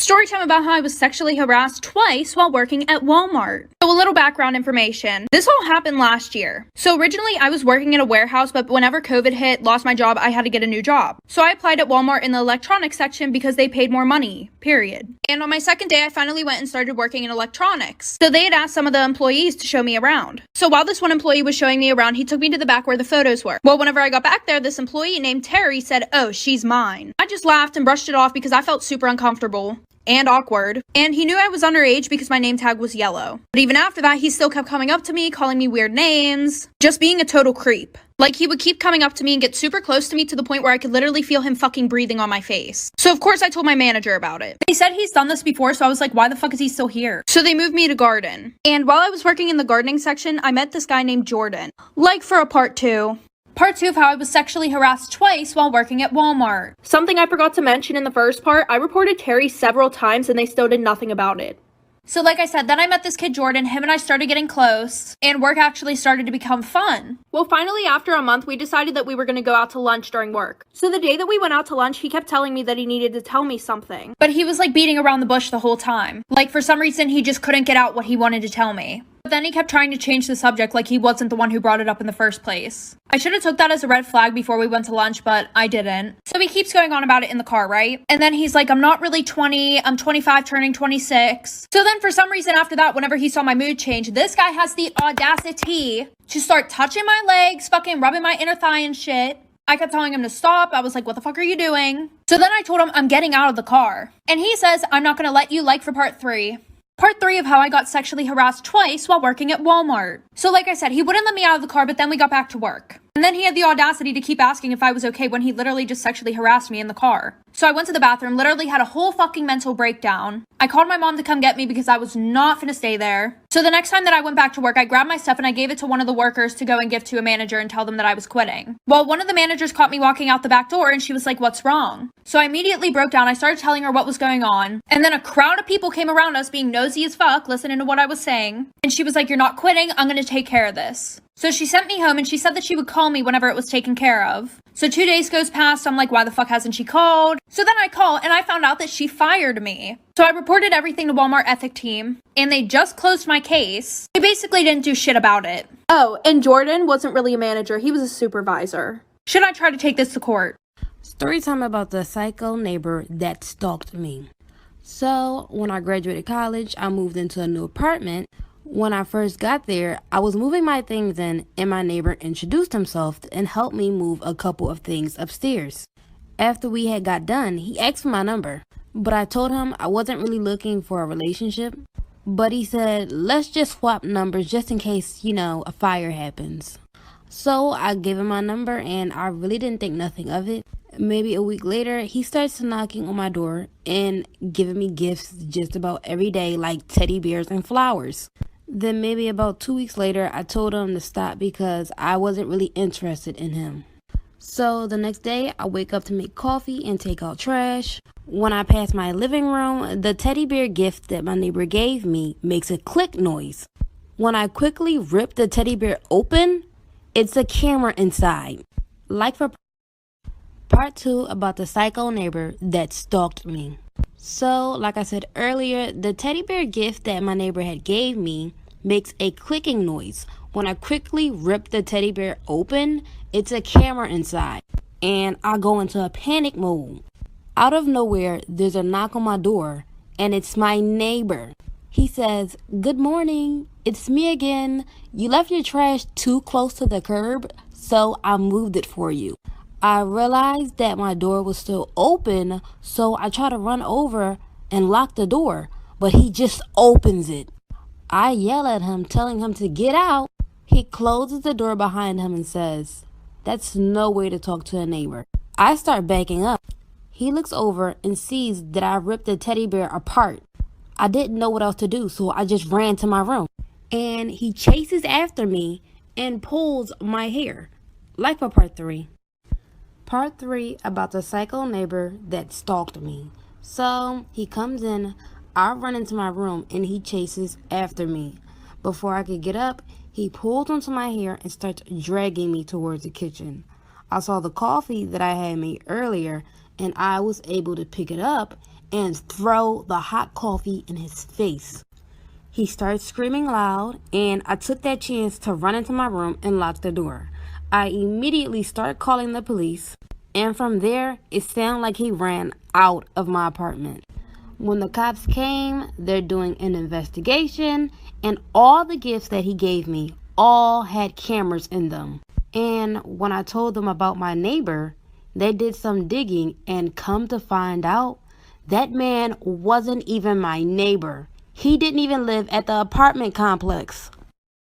Story time about how I was sexually harassed twice while working at Walmart. So a little background information. This all happened last year. So originally I was working in a warehouse, but whenever COVID hit, lost my job, I had to get a new job. So I applied at Walmart in the electronics section because they paid more money, period. And on my second day, I finally went and started working in electronics. So they had asked some of the employees to show me around. So while this one employee was showing me around, he took me to the back where the photos were. Well, whenever I got back there, this employee named Terry said, "Oh, she's mine." I just laughed and brushed it off because I felt super uncomfortable and awkward, and he knew I was underage because my name tag was yellow. But even after that, he still kept coming up to me, calling me weird names, just being a total creep. Like, he would keep coming up to me and get super close to me to the point where I could literally feel him fucking breathing on my face. So of course I told my manager about it. He said he's done this before, so I was like, why the fuck is he still here? So they moved me to garden. And while I was working in the gardening section, I met this guy named Jordan. Like for a part 2. Part 2 of how I was sexually harassed twice while working at Walmart. Something I forgot to mention in the first part, I reported Terry several times and they still did nothing about it. So like I said, then I met this kid Jordan, him and I started getting close, and work actually started to become fun. Well, finally after a month, we decided that we were going to go out to lunch during work. So the day that we went out to lunch, he kept telling me that he needed to tell me something. But he was like beating around the bush the whole time. Like for some reason, he just couldn't get out what he wanted to tell me. But then he kept trying to change the subject like he wasn't the one who brought it up in the first place. I should have took that as a red flag before we went to lunch, but I didn't. So he keeps going on about it in the car, right? And then he's like, I'm not really 20, I'm 25 turning 26. So then for some reason after that, whenever he saw my mood change, this guy has the audacity to start touching my legs, fucking rubbing my inner thigh and shit. I kept telling him to stop. I was like, what the fuck are you doing? So then I told him I'm getting out of the car. And he says, I'm not gonna let you like for part 3. Part 3 of how I got sexually harassed twice while working at Walmart. So like I said, he wouldn't let me out of the car, but then we got back to work. And then he had the audacity to keep asking if I was okay when he literally just sexually harassed me in the car. So I went to the bathroom, literally had a whole fucking mental breakdown. I called my mom to come get me because I was not finna stay there. So the next time that I went back to work, I grabbed my stuff and I gave it to one of the workers to go and give to a manager and tell them that I was quitting. Well, one of the managers caught me walking out the back door and she was like, what's wrong? So I immediately broke down. I started telling her what was going on. And then a crowd of people came around us being nosy as fuck, listening to what I was saying. And she was like, you're not quitting. I'm gonna take care of this. So she sent me home and she said that she would call me whenever it was taken care of. So 2 days goes past. I'm like, why the fuck hasn't she called? So then I call and I found out that she fired me. So I reported everything to Walmart ethic team and they just closed my case. They basically didn't do shit about it. Oh, and Jordan wasn't really a manager. He was a supervisor. Should I try to take this to court? Story time about the psycho neighbor that stalked me. So when I graduated college, I moved into a new apartment. When I first got there, I was moving my things in and my neighbor introduced himself and helped me move a couple of things upstairs. After we had got done, he asked for my number, but I told him I wasn't really looking for a relationship. But he said, let's just swap numbers just in case, a fire happens. So I gave him my number and I really didn't think nothing of it. Maybe a week later, he starts knocking on my door and giving me gifts just about every day, like teddy bears and flowers. Then maybe about 2 weeks later, I told him to stop because I wasn't really interested in him. So the next day, I wake up to make coffee and take out trash. When I pass my living room, the teddy bear gift that my neighbor gave me makes a click noise. When I quickly rip the teddy bear open, it's a camera inside. Like for part 2 about the psycho neighbor that stalked me. So, like I said earlier, the teddy bear gift that my neighbor had gave me makes a clicking noise. When I quickly rip the teddy bear open, it's a camera inside, and I go into a panic mode. Out of nowhere, there's a knock on my door, and it's my neighbor. He says, "Good morning, it's me again. You left your trash too close to the curb, so I moved it for you." I realized that my door was still open, so I try to run over and lock the door, but he just opens it. I yell at him, telling him to get out. He closes the door behind him and says, "That's no way to talk to a neighbor." I start backing up. He looks over and sees that I ripped the teddy bear apart. I didn't know what else to do, so I just ran to my room. And he chases after me and pulls my hair. Like for part 3. Part 3 about the psycho neighbor that stalked me. So he comes in, I run into my room, and he chases after me. Before I could get up, he pulls onto my hair and starts dragging me towards the kitchen. I saw the coffee that I had made earlier, and I was able to pick it up and throw the hot coffee in his face. He started screaming loud, and I took that chance to run into my room and lock the door. I immediately started calling the police, and from there, it sounded like he ran out of my apartment. When the cops came, they're doing an investigation, and all the gifts that he gave me all had cameras in them. And when I told them about my neighbor, they did some digging, and come to find out, that man wasn't even my neighbor. He didn't even live at the apartment complex.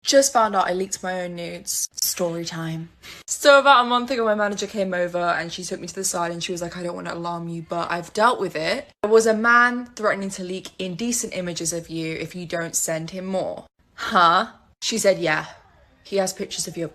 Just found out I leaked my own nudes. Story time. So about a month ago, my manager came over and she took me to the side and she was like, I don't want to alarm you, but I've dealt with it. There was a man threatening to leak indecent images of you if you don't send him more. Huh? She said, yeah. He has pictures of your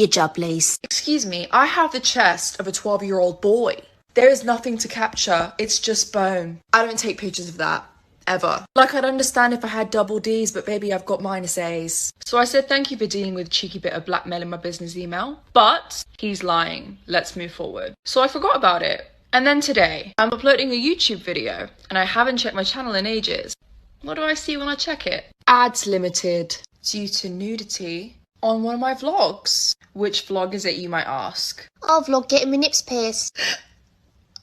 job, please. Excuse me, I have the chest of a 12-year-old boy. There is nothing to capture. It's just bone. I don't take pictures of that. Ever. Like, I'd understand if I had double D's, but baby, I've got minus A's. So I said, thank you for dealing with a cheeky bit of blackmail in my business email, but he's lying. Let's move forward. So I forgot about it. And then today, I'm uploading a YouTube video, and I haven't checked my channel in ages. What do I see when I check it? Ads limited due to nudity on one of my vlogs. Which vlog is it, you might ask? I'll vlog getting my nips pierced.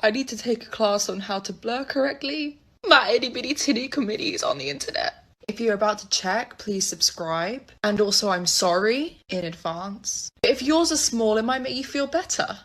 I need to take a class on how to blur correctly. My itty bitty titty committee is on the internet. If you're about to check, please subscribe. And also, I'm sorry in advance. If yours are small, it might make you feel better.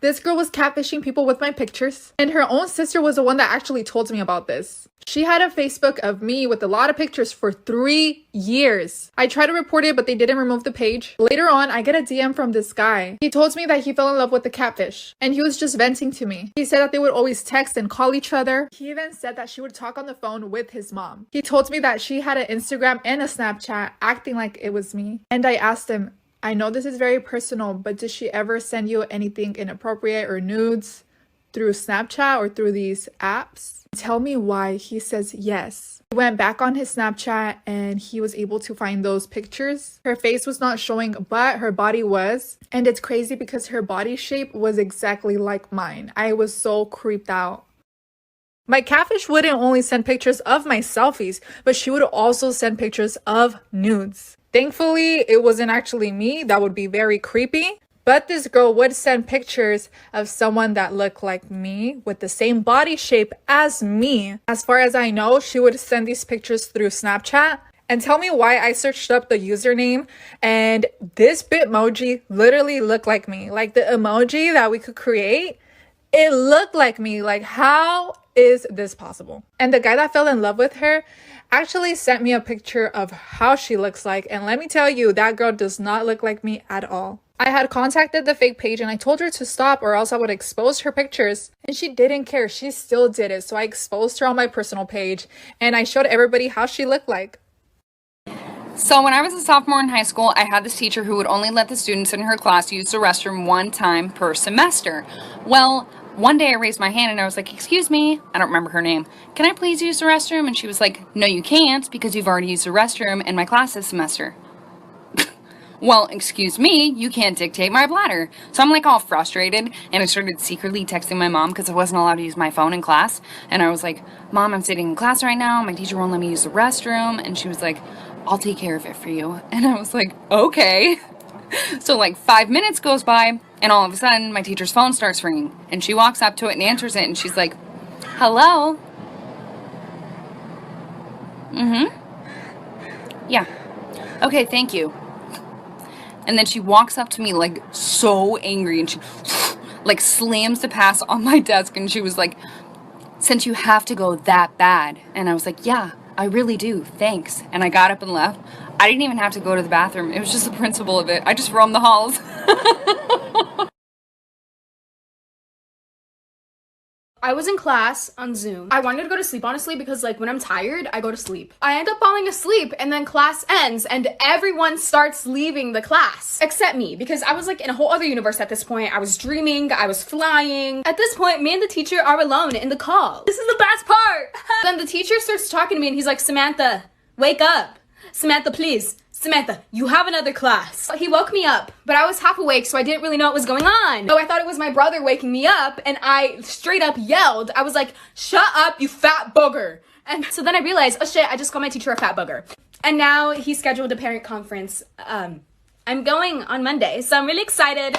This girl was catfishing people with my pictures, and her own sister was the one that actually told me about this. She had a Facebook of me with a lot of pictures for 3 years. I tried to report it, but they didn't remove the page. Later on, I get a DM from this guy. He told me that he fell in love with the catfish, and he was just venting to me. He said that they would always text and call each other. He even said that she would talk on the phone with his mom. He told me that she had an Instagram and a Snapchat acting like it was me. And I asked him, I know this is very personal, but did she ever send you anything inappropriate or nudes through Snapchat or through these apps? Tell me why. He says yes. He went back on his Snapchat and he was able to find those pictures. Her face was not showing, but her body was. And it's crazy because her body shape was exactly like mine. I was so creeped out. My catfish wouldn't only send pictures of my selfies, but she would also send pictures of nudes. Thankfully, it wasn't actually me. That would be very creepy. But this girl would send pictures of someone that looked like me with the same body shape as me. As far as I know, she would send these pictures through Snapchat. And tell me why I searched up the username and this Bitmoji literally looked like me. Like the emoji that we could create, it looked like me. Like, how is this possible? And the guy that fell in love with her actually sent me a picture of how she looks like. And let me tell you, that girl does not look like me at all. I had contacted the fake page and I told her to stop or else I would expose her pictures. And she didn't care. She still did it. So I exposed her on my personal page and I showed everybody how she looked like. So when I was a sophomore in high school, I had this teacher who would only let the students in her class use the restroom one time per semester. Well, one day I raised my hand and I was like, excuse me, I don't remember her name. Can I please use the restroom? And she was like, no, you can't because you've already used the restroom in my class this semester. Well, excuse me, you can't dictate my bladder. So I'm like all frustrated and I started secretly texting my mom because I wasn't allowed to use my phone in class. And I was like, Mom, I'm sitting in class right now. My teacher won't let me use the restroom. And she was like, I'll take care of it for you. And I was like, okay. So like 5 minutes goes by and all of a sudden my teacher's phone starts ringing and she walks up to it and answers it and she's like, hello? Yeah. Okay, thank you. And then she walks up to me like so angry and she like slams the pass on my desk and she was like, since you have to go that bad. And I was like, yeah, I really do. Thanks. And I got up and left. I didn't even have to go to the bathroom. It was just the principle of it. I just roamed the halls. I was in class on Zoom. I wanted to go to sleep, honestly, because like when I'm tired, I go to sleep. I end up falling asleep and then class ends and everyone starts leaving the class. Except me, because I was like in a whole other universe at this point. I was dreaming, I was flying. At this point, me and the teacher are alone in the call. This is the best part! Then the teacher starts talking to me and he's like, Samantha, wake up. Samantha, please. Samantha, you have another class. He woke me up, but I was half awake, so I didn't really know what was going on. So I thought it was my brother waking me up, and I straight up yelled. I was like, shut up, you fat booger. And so then I realized, oh shit, I just called my teacher a fat booger. And now he scheduled a parent conference. I'm going on Monday, so I'm really excited.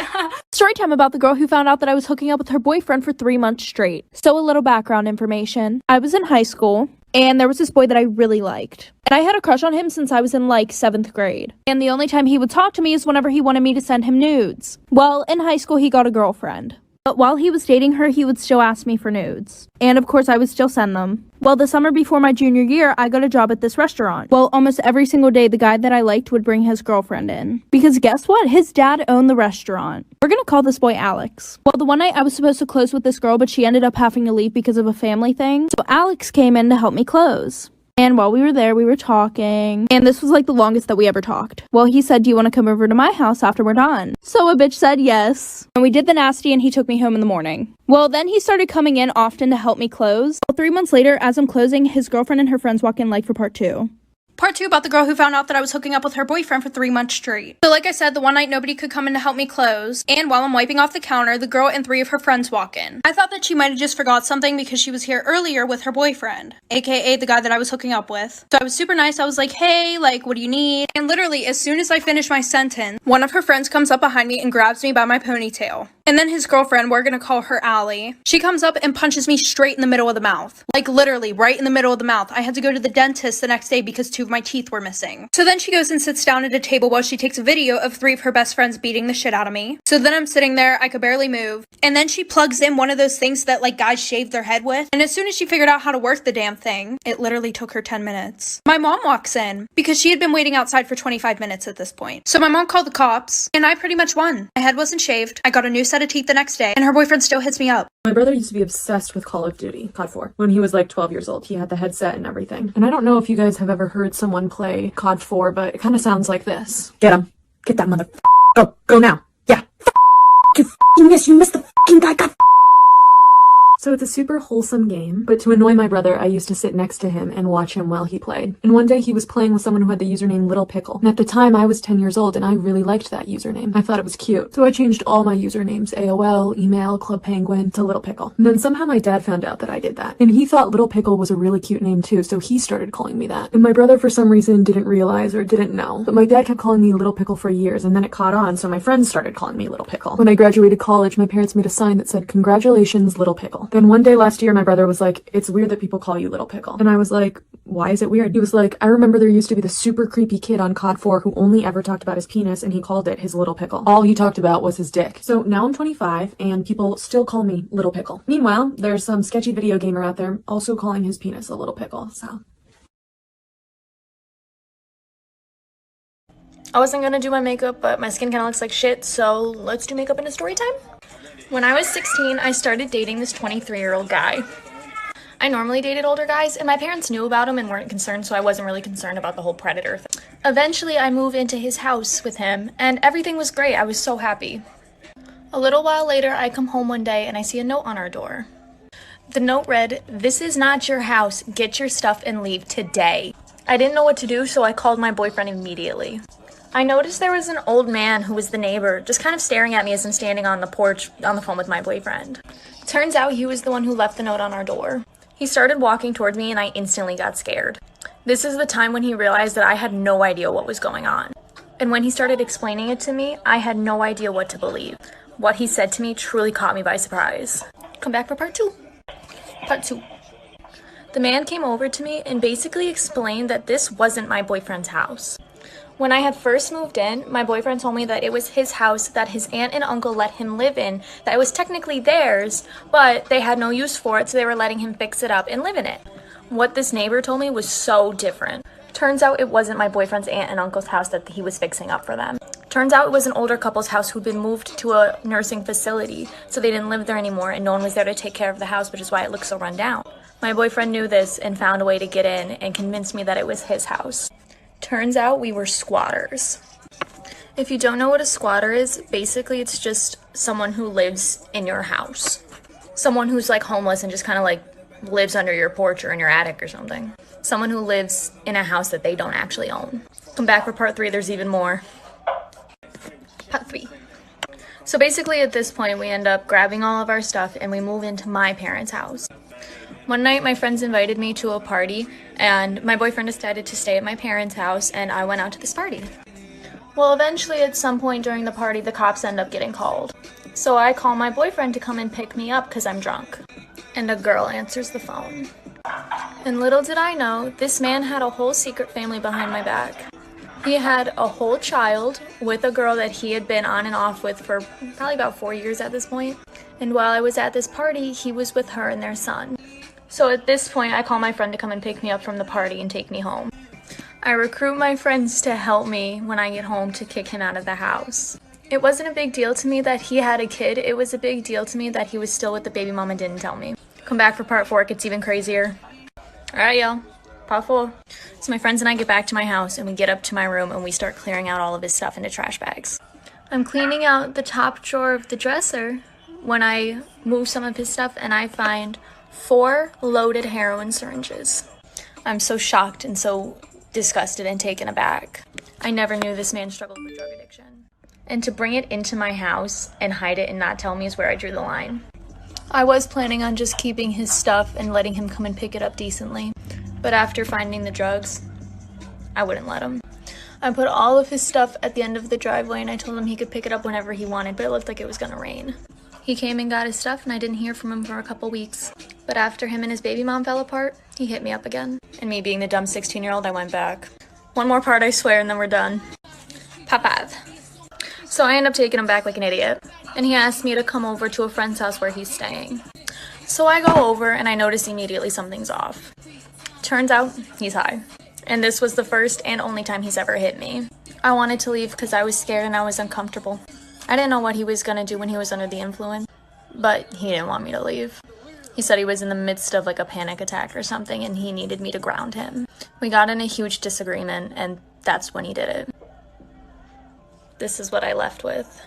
Story time about the girl who found out that I was hooking up with her boyfriend for 3 months straight. So a little background information. I was in high school, and there was this boy that I really liked. And I had a crush on him since I was in like 7th grade. And the only time he would talk to me is whenever he wanted me to send him nudes. Well, in high school, he got a girlfriend. But while he was dating her, he would still ask me for nudes. And of course, I would still send them. Well, the summer before my junior year, I got a job at this restaurant. Well, almost every single day, the guy that I liked would bring his girlfriend in. Because guess what? His dad owned the restaurant. We're gonna call this boy Alex. Well, the one night I was supposed to close with this girl, but she ended up having to leave because of a family thing. So Alex came in to help me close. And while we were there, we were talking. And this was like the longest that we ever talked. Well, he said, do you want to come over to my house after we're done? So a bitch said yes. And we did the nasty and he took me home in the morning. Well, then he started coming in often to help me close. Well, 3 months later, as I'm closing, his girlfriend and her friends walk in like for part 2. Part 2 about the girl who found out that I was hooking up with her boyfriend for 3 months straight. So like I said, the one night nobody could come in to help me close, and while I'm wiping off the counter, the girl and 3 of her friends walk in. I thought that she might have just forgot something because she was here earlier with her boyfriend, aka the guy that I was hooking up with. So I was super nice. I was like, hey, like, what do you need? And literally, as soon as I finish my sentence, one of her friends comes up behind me and grabs me by my ponytail. And then his girlfriend, we're gonna call her Allie, she comes up and punches me straight in the middle of the mouth. Like literally right in the middle of the mouth. I had to go to the dentist the next day because 2 of my teeth were missing. So then she goes and sits down at a table while she takes a video of 3 of her best friends beating the shit out of me. So then I'm sitting there, I could barely move. And then she plugs in one of those things that like guys shave their head with. And as soon as she figured out how to work the damn thing, it literally took her 10 minutes. My mom walks in because she had been waiting outside for 25 minutes at this point. So my mom called the cops and I pretty much won. My head wasn't shaved. I got a new set of teeth the next day and her boyfriend still hits me up. My brother used to be obsessed with Call of Duty, COD 4, when he was like 12 years old. He had the headset and everything. And I don't know if you guys have ever heard someone play COD 4, but it kind of sounds like this. Get him. Get that mother. Go now. Yeah. You missed the guy. God. So it's a super wholesome game, but to annoy my brother, I used to sit next to him and watch him while he played. And one day he was playing with someone who had the username Little Pickle. And at the time I was 10 years old and I really liked that username. I thought it was cute. So I changed all my usernames, AOL, email, Club Penguin, to Little Pickle. And then somehow my dad found out that I did that. And he thought Little Pickle was a really cute name too, so he started calling me that. And my brother for some reason didn't realize or didn't know. But my dad kept calling me Little Pickle for years and then it caught on, so my friends started calling me Little Pickle. When I graduated college, my parents made a sign that said, "Congratulations, Little Pickle." Then one day last year, my brother was like, "It's weird that people call you Little Pickle." And I was like, "Why is it weird?" He was like, "I remember there used to be the super creepy kid on COD 4 who only ever talked about his penis and he called it his little pickle. All he talked about was his dick." So now I'm 25 and people still call me Little Pickle. Meanwhile, there's some sketchy video gamer out there also calling his penis a little pickle, so. I wasn't gonna do my makeup, but my skin kind of looks like shit, so let's do makeup in a story time. When I was 16, I started dating this 23-year-old guy. I normally dated older guys, and my parents knew about him and weren't concerned, so I wasn't really concerned about the whole predator thing. Eventually, I moved into his house with him, and everything was great. I was so happy. A little while later, I come home one day and I see a note on our door. The note read, "This is not your house. Get your stuff and leave today." I didn't know what to do, so I called my boyfriend immediately. I noticed there was an old man who was the neighbor, just kind of staring at me as I'm standing on the porch on the phone with my boyfriend. Turns out he was the one who left the note on our door. He started walking towards me and I instantly got scared. This is the time when he realized that I had no idea what was going on. And when he started explaining it to me, I had no idea what to believe. What he said to me truly caught me by surprise. Come back for part 2. Part 2. The man came over to me and basically explained that this wasn't my boyfriend's house. When I had first moved in, my boyfriend told me that it was his house that his aunt and uncle let him live in, that it was technically theirs, but they had no use for it, so they were letting him fix it up and live in it. What this neighbor told me was so different. Turns out it wasn't my boyfriend's aunt and uncle's house that he was fixing up for them. Turns out it was an older couple's house who'd been moved to a nursing facility, so they didn't live there anymore and no one was there to take care of the house, which is why it looked so run down. My boyfriend knew this and found a way to get in and convinced me that it was his house. Turns out we were squatters. If you don't know what a squatter is, basically it's just someone who lives in your house. Someone who's like homeless and just kind of like lives under your porch or in your attic or something. Someone who lives in a house that they don't actually own. Come back for part 3, there's even more. Part 3. So basically at this point we end up grabbing all of our stuff and we move into my parents' house. One night my friends invited me to a party and my boyfriend decided to stay at my parents' house and I went out to this party. Well, eventually at some point during the party the cops end up getting called. So I call my boyfriend to come and pick me up because I'm drunk. And a girl answers the phone. And little did I know, this man had a whole secret family behind my back. He had a whole child with a girl that he had been on and off with for probably about 4 years at this point. And while I was at this party, he was with her and their son. So at this point, I call my friend to come and pick me up from the party and take me home. I recruit my friends to help me when I get home to kick him out of the house. It wasn't a big deal to me that he had a kid. It was a big deal to me that he was still with the baby mom and didn't tell me. Come back for part 4, it gets even crazier. Alright, y'all. Part 4. So my friends and I get back to my house and we get up to my room and we start clearing out all of his stuff into trash bags. I'm cleaning out the top drawer of the dresser when I move some of his stuff and I find 4 loaded heroin syringes. I'm so shocked and so disgusted and taken aback. I never knew this man struggled with drug addiction. And to bring it into my house and hide it and not tell me is where I drew the line. I was planning on just keeping his stuff and letting him come and pick it up decently. But after finding the drugs, I wouldn't let him. I put all of his stuff at the end of the driveway and I told him he could pick it up whenever he wanted, but it looked like it was gonna rain. He came and got his stuff and I didn't hear from him for a couple weeks. But after him and his baby mom fell apart, he hit me up again. And me being the dumb 16-year-old, I went back. One more part, I swear, and then we're done. Part 5. So I end up taking him back like an idiot. And he asked me to come over to a friend's house where he's staying. So I go over and I notice immediately something's off. Turns out, he's high. And this was the first and only time he's ever hit me. I wanted to leave because I was scared and I was uncomfortable. I didn't know what he was gonna do when he was under the influence, but he didn't want me to leave. He said he was in the midst of like a panic attack or something and he needed me to ground him. We got in a huge disagreement and that's when he did it. This is what I left with.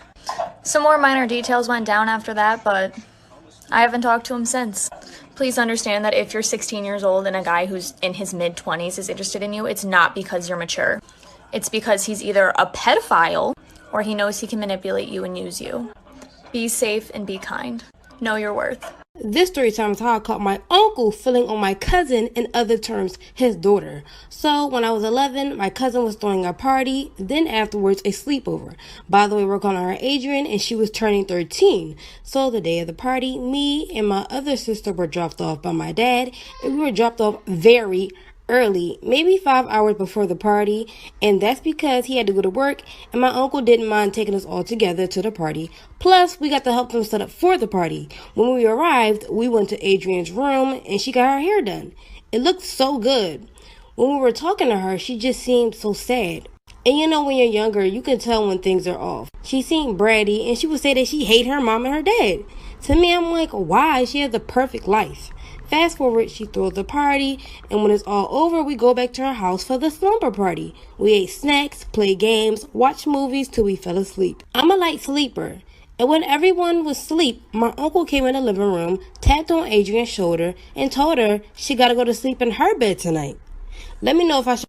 Some more minor details went down after that, but I haven't talked to him since. Please understand that if you're 16 years old and a guy who's in his mid-20s is interested in you, it's not because you're mature. It's because he's either a pedophile or he knows he can manipulate you and use you. Be safe and be kind. Know your worth. This story time is how I caught my uncle filling on my cousin, in other terms, his daughter. So when I was 11, my cousin was throwing a party, then afterwards a sleepover. By the way, we're calling her Adrian, and she was turning 13. So the day of the party, me and my other sister were dropped off by my dad, and we were dropped off very early, maybe 5 hours before the party, and that's because he had to go to work and my uncle didn't mind taking us all together to the party. Plus, we got to help them set up for the party. When we arrived, we went to Adrian's room and she got her hair done. It looked so good. When we were talking to her, she just seemed so sad. And you know, when you're younger, you can tell when things are off. She seemed bratty and she would say that she hated her mom and her dad. To me, I'm like, why? She has the perfect life. Fast forward, she throws the party, and when it's all over, we go back to her house for the slumber party. We ate snacks, played games, watched movies till we fell asleep. I'm a light sleeper, and when everyone was asleep, my uncle came in the living room, tapped on Adrian's shoulder, and told her she gotta go to sleep in her bed tonight. Let me know if I should.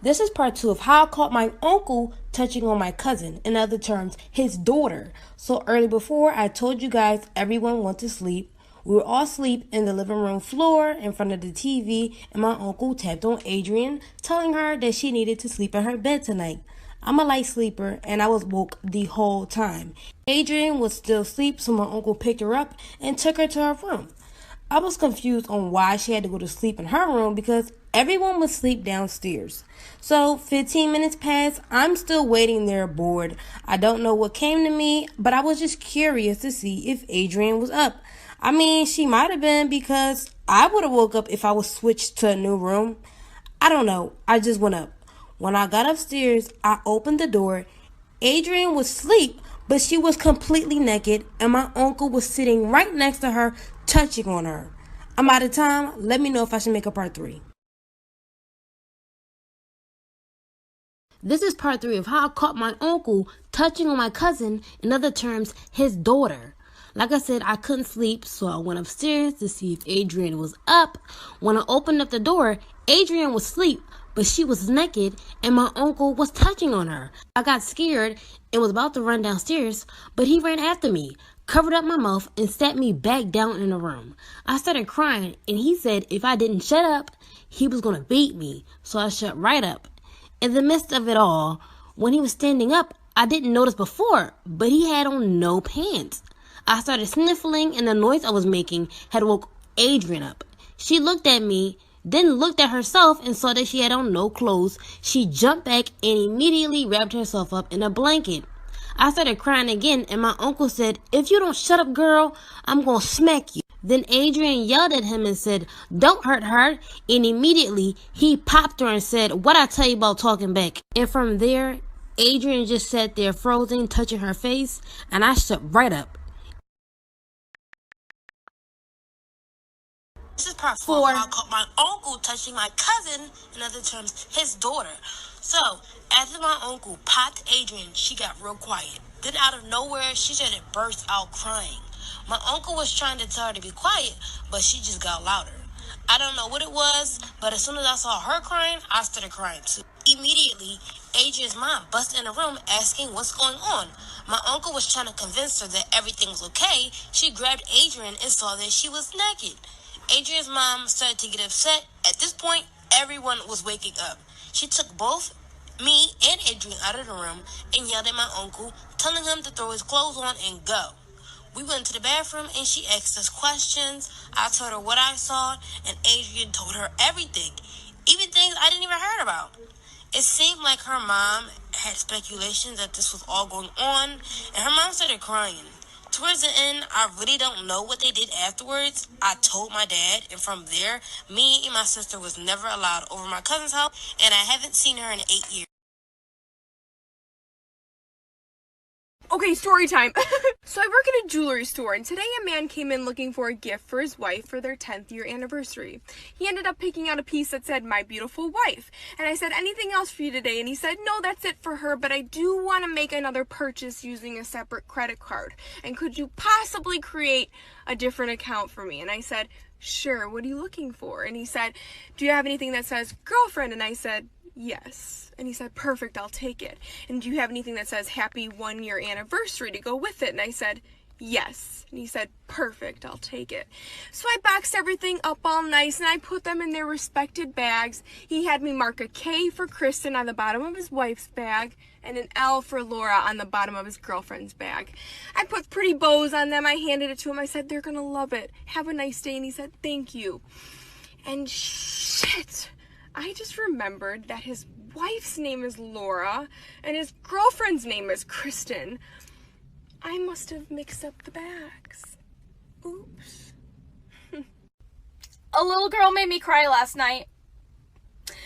This is part 2 of how I caught my uncle touching on my cousin, in other terms, his daughter. So early before, I told you guys everyone went to sleep. We were all asleep in the living room floor in front of the TV, and my uncle tapped on Adrian, telling her that she needed to sleep in her bed tonight. I'm a light sleeper, and I was woke the whole time. Adrian was still asleep, so my uncle picked her up and took her to her room. I was confused on why she had to go to sleep in her room because everyone was asleep downstairs. So 15 minutes passed. I'm still waiting there bored. I don't know what came to me, but I was just curious to see if Adrian was up. I mean, she might have been because I would have woke up if I was switched to a new room. I don't know. I just went up. When I got upstairs, I opened the door. Adrian was asleep, but she was completely naked, and my uncle was sitting right next to her, touching on her. I'm out of time. Let me know if I should make a part 3. This is part 3 of how I caught my uncle touching on my cousin, in other terms, his daughter. Like I said, I couldn't sleep, so I went upstairs to see if Adrian was up. When I opened up the door, Adrian was asleep, but she was naked and my uncle was touching on her. I got scared and was about to run downstairs, but he ran after me, covered up my mouth, and sat me back down in the room. I started crying, and he said if I didn't shut up, he was going to beat me, so I shut right up. In the midst of it all, when he was standing up, I didn't notice before, but he had on no pants. I started sniffling, and the noise I was making had woke Adrian up. She looked at me, then looked at herself and saw that she had on no clothes. She jumped back and immediately wrapped herself up in a blanket. I started crying again, and my uncle said, "If you don't shut up, girl, I'm gonna smack you." Then Adrian yelled at him and said, "Don't hurt her." And immediately he popped her and said, "What I tell you about talking back?" And from there, Adrian just sat there frozen, touching her face, and I shut right up. This is part 4. I caught my uncle touching my cousin, in other terms, his daughter. So, after my uncle popped Adrian, she got real quiet. Then out of nowhere, she started to burst out crying. My uncle was trying to tell her to be quiet, but she just got louder. I don't know what it was, but as soon as I saw her crying, I started crying too. Immediately, Adrian's mom busted in the room asking what's going on. My uncle was trying to convince her that everything was okay. She grabbed Adrian and saw that she was naked. Adrian's mom started to get upset. At this point, everyone was waking up. She took both me and Adrian out of the room and yelled at my uncle, telling him to throw his clothes on and go. We went to the bathroom and she asked us questions. I told her what I saw, and Adrian told her everything, even things I didn't even heard about. It seemed like her mom had speculations that this was all going on, and her mom started crying. Towards the end, I really don't know what they did afterwards. I told my dad, and from there, me and my sister was never allowed over my cousin's house, and I haven't seen her in 8 years. Okay, story time. So I work at a jewelry store, and today a man came in looking for a gift for his wife for their 10th year anniversary. He ended up picking out a piece that said, "My beautiful wife." And I said, "Anything else for you today?" And he said, "No, that's it for her, but I do want to make another purchase using a separate credit card. And could you possibly create a different account for me?" And I said, "Sure, what are you looking for?" And he said, "Do you have anything that says girlfriend?" And I said, "Yes." And he said, "Perfect, I'll take it. And do you have anything that says happy 1 year anniversary to go with it?" And I said, "Yes." And he said, "Perfect, I'll take it." So I boxed everything up all nice and I put them in their respected bags. He had me mark a K for Kristen on the bottom of his wife's bag and an L for Laura on the bottom of his girlfriend's bag. I put pretty bows on them. I handed it to him. I said, "They're gonna love it. Have a nice day." And he said, "Thank you." And shit, I just remembered that his wife's name is Laura and his girlfriend's name is Kristen. I must have mixed up the bags. Oops. A little girl made me cry last night.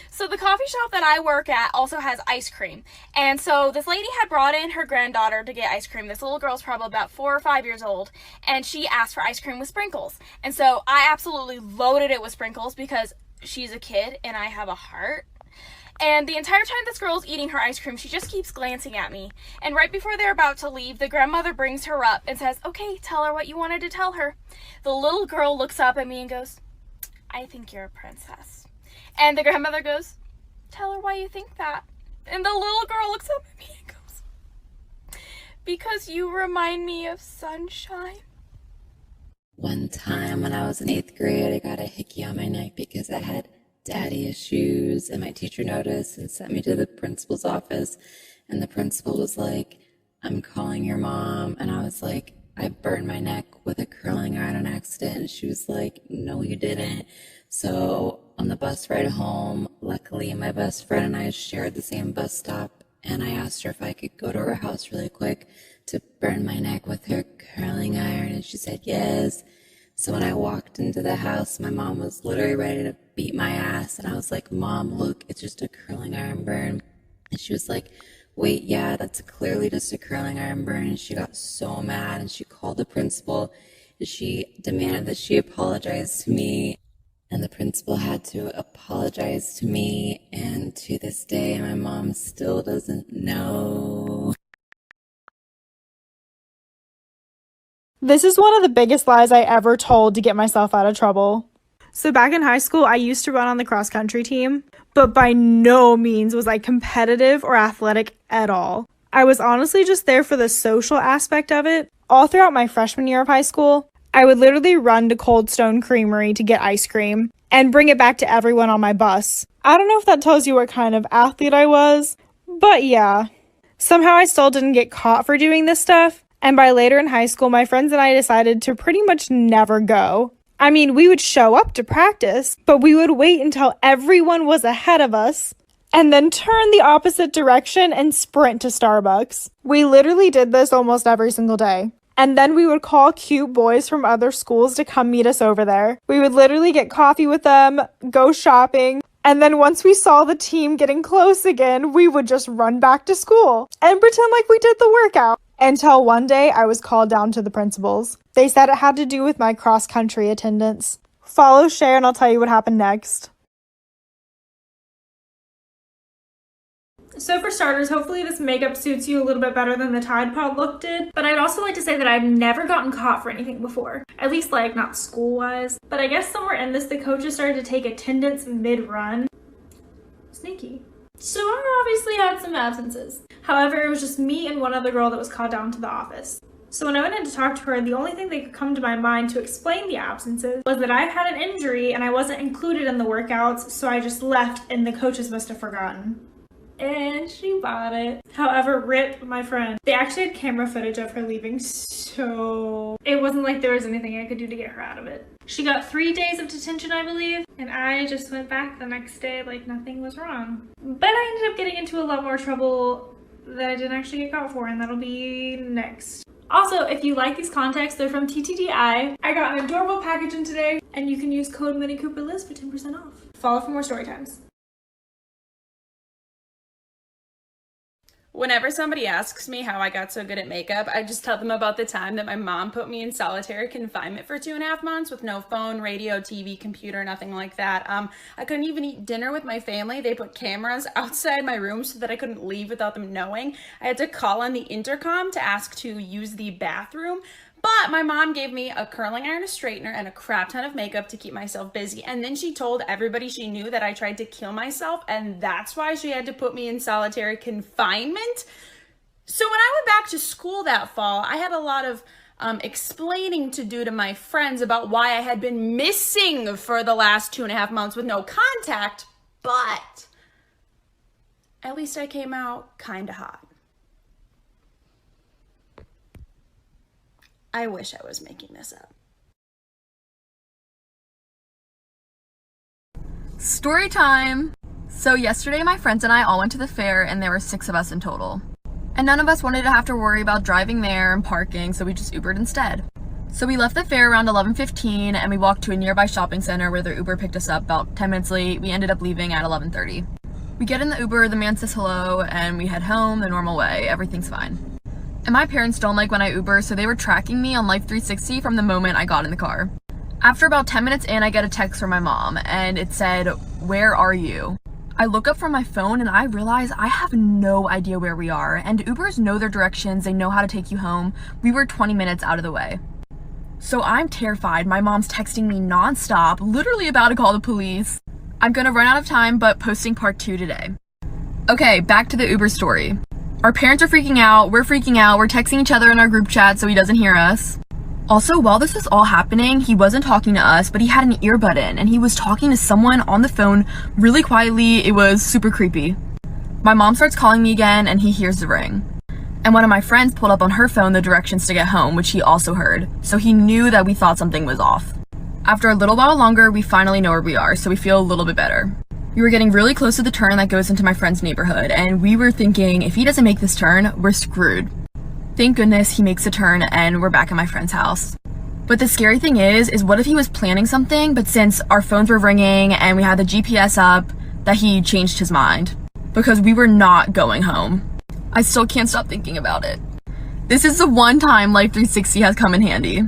So the coffee shop that I work at also has ice cream. And so this lady had brought in her granddaughter to get ice cream. This little girl's probably about 4 or 5 years old. And she asked for ice cream with sprinkles. And so I absolutely loaded it with sprinkles because she's a kid and I have a heart. And the entire time this girl's eating her ice cream, she just keeps glancing at me. And right before they're about to leave, the grandmother brings her up and says, "Okay, tell her what you wanted to tell her." The little girl looks up at me and goes, "I think you're a princess." And the grandmother goes, "Tell her why you think that." And the little girl looks up at me and goes, "Because you remind me of sunshine." One time when I was in 8th grade, I got a hickey on my neck because I had daddy issues, and my teacher noticed and sent me to the principal's office, and the principal was like, "I'm calling your mom." And I was like, "I burned my neck with a curling iron on accident." And she was like, "No, you didn't." So on the bus ride home, luckily my best friend and I shared the same bus stop, and I asked her if I could go to her house really quick to burn my neck with her curling iron, and she said yes. So when I walked into the house, my mom was literally ready to beat my ass, and I was like, "Mom, look, it's just a curling iron burn." And she was like, "Wait, yeah, that's clearly just a curling iron burn." And she got so mad, and she called the principal, and she demanded that she apologize to me. And the principal had to apologize to me, and to this day, my mom still doesn't know. This is one of the biggest lies I ever told to get myself out of trouble. So back in high school, I used to run on the cross country team, but by no means was I competitive or athletic at all. I was honestly just there for the social aspect of it. All throughout my freshman year of high school, I would literally run to Cold Stone Creamery to get ice cream and bring it back to everyone on my bus. I don't know if that tells you what kind of athlete I was, but yeah. Somehow I still didn't get caught for doing this stuff, and by later in high school, my friends and I decided to pretty much never go. I mean, we would show up to practice, but we would wait until everyone was ahead of us and then turn the opposite direction and sprint to Starbucks. We literally did this almost every single day. And then we would call cute boys from other schools to come meet us over there. We would literally get coffee with them, go shopping, and then once we saw the team getting close again, we would just run back to school and pretend like we did the workout. Until one day, I was called down to the principals. They said it had to do with my cross-country attendance. Follow Share and I'll tell you what happened next. So for starters, hopefully this makeup suits you a little bit better than the Tide Pod look did. But I'd also like to say that I've never gotten caught for anything before. At least like not school-wise. But I guess somewhere in this, the coaches started to take attendance mid-run. Sneaky. So I obviously had some absences. However, it was just me and one other girl that was called down to the office. So when I went in to talk to her, the only thing that could come to my mind to explain the absences was that I had an injury and I wasn't included in the workouts, so I just left and the coaches must have forgotten. And she bought it. However, rip my friend. They actually had camera footage of her leaving, so it wasn't like there was anything I could do to get her out of it. She got 3 days of detention, I believe, and I just went back the next day like nothing was wrong. But I ended up getting into a lot more trouble that I didn't actually get caught for, and that'll be next. Also, if you like these contacts, they're from TTDI. I got an adorable package in today, and you can use code MINICOOPERLIZ for 10% off. Follow for more story times. Whenever somebody asks me how I got so good at makeup, I just tell them about the time that my mom put me in solitary confinement for 2.5 months with no phone, radio, TV, computer, nothing like that. I couldn't even eat dinner with my family. They put cameras outside my room so that I couldn't leave without them knowing. I had to call on the intercom to ask to use the bathroom. But my mom gave me a curling iron, a straightener, and a crap ton of makeup to keep myself busy. And then she told everybody she knew that I tried to kill myself, and that's why she had to put me in solitary confinement. So when I went back to school that fall, I had a lot of explaining to do to my friends about why I had been missing for the last 2.5 months with no contact. But at least I came out kinda hot. I wish I was making this up. Story time! So yesterday my friends and I all went to the fair and there were 6 of us in total. And none of us wanted to have to worry about driving there and parking, so we just Ubered instead. So we left the fair around 11:15 and we walked to a nearby shopping center where the Uber picked us up about 10 minutes late. We ended up leaving at 11:30. We get in the Uber, the man says hello, and we head home the normal way. Everything's fine. And my parents don't like when I Uber, so they were tracking me on Life 360 from the moment I got in the car. After about 10 minutes in, I get a text from my mom, and it said, "Where are you?" I look up from my phone and I realize I have no idea where we are, and Ubers know their directions, they know how to take you home. We were 20 minutes out of the way. So I'm terrified. My mom's texting me nonstop, literally about to call the police. I'm gonna run out of time, but posting part 2 today. Okay, back to the Uber story. Our parents are freaking out, we're texting each other in our group chat so he doesn't hear us. Also, while this was all happening, he wasn't talking to us, but he had an earbud in, and he was talking to someone on the phone really quietly. It was super creepy. My mom starts calling me again, and he hears the ring. And one of my friends pulled up on her phone the directions to get home, which he also heard, so he knew that we thought something was off. After a little while longer, we finally know where we are, so we feel a little bit better. We were getting really close to the turn that goes into my friend's neighborhood, and we were thinking, if he doesn't make this turn, we're screwed. Thank goodness he makes a turn and we're back at my friend's house. But the scary thing is what if he was planning something, but since our phones were ringing and we had the GPS up, that he changed his mind? Because we were not going home. I still can't stop thinking about it. This is the one time Life 360 has come in handy.